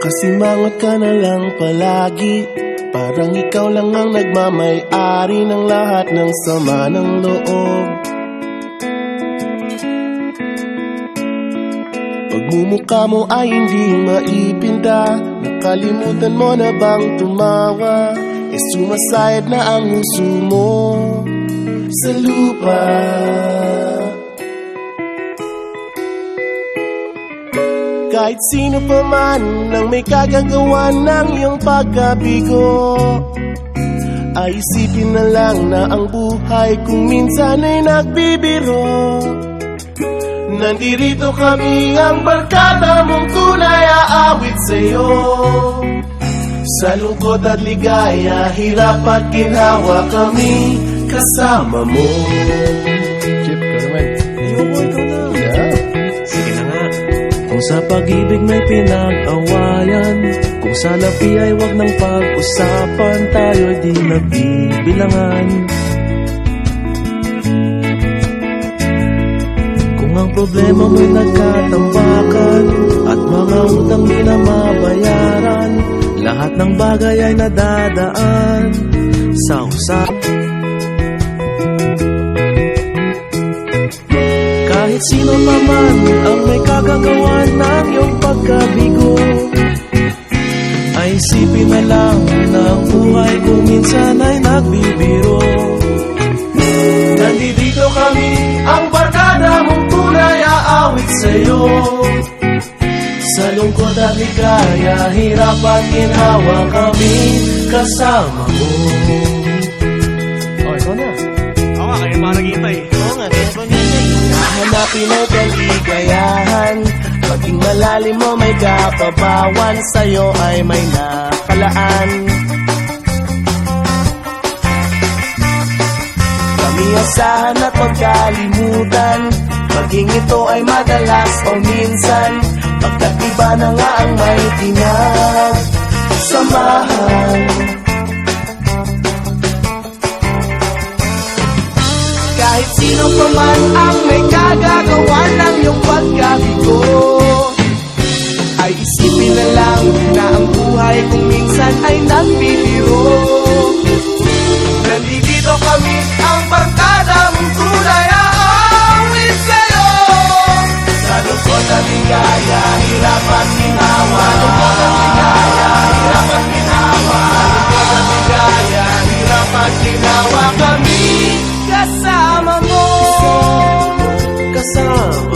Kasimangot ka na lang palagi, parang ikaw lang ang nagmamay-ari ng lahat ng sama ng loob. Pagmumukha mo ay hindi maipinta, nakalimutan mo na bang tumawa? E sumasayad na ang huso mo sa lupa. Kahit sino pa man ang may kagagawa ng iyong pagkabigo, ay isipin na lang na ang buhay kung minsan ay nagbibiro. Nandirito kami, ang barkada mong tunay aawit sa'yo. Sa lungkot at ligaya, hirap at ginhawa, kami kasama mo. Chip, ka naman. Ayoko, ikaw na. Yeah. Sige na nga. Kung sa pag-ibig may pinag-awayan, kung sa labi ay wag nang pag-usapan, tayo'y di nagbibilangan. Kung ang problema mo'y nagkatambakan at mga utang di na mabayaran, lahat ng bagay ay nadadaan sa usapan. Kahit sino pa man ang may kagagawa ng iyong pagkabigo, ay isipin na lang na ang buhay kung minsan ay nagbibiro. Nandito kami, ang barkada mong tunay aawit sa'yo. Sa lungkot at ligaya, hirap at ginhawa, kami kasama mo. Oh, ikaw na. Oo nga, kaya parang naghihintay. Oo nga, kaya pa ganyan. Hanapin ay kaligayahan, maging malalim mo may kapabawan, sa'yo ay may nakalaan. Kami asahan at magkalimutan, maging ito ay madalas o minsan, pagkat iba na nga ang may pinagsamahan. Kahit sino pa man ang may kagagawa ng iyong pagkabigo, ay isipin na lang na ang buhay kung minsan ay nagbibiro. Nandito kami, ang barkada mong tunay aawit sa'yo. Sa lungkot at ligaya, hirap at ginhawa. Sa lungkot at ligaya, hirap at ginhawa. Sa lungkot at ligaya, hirap at ginhawa, kami kasama mo. Kasama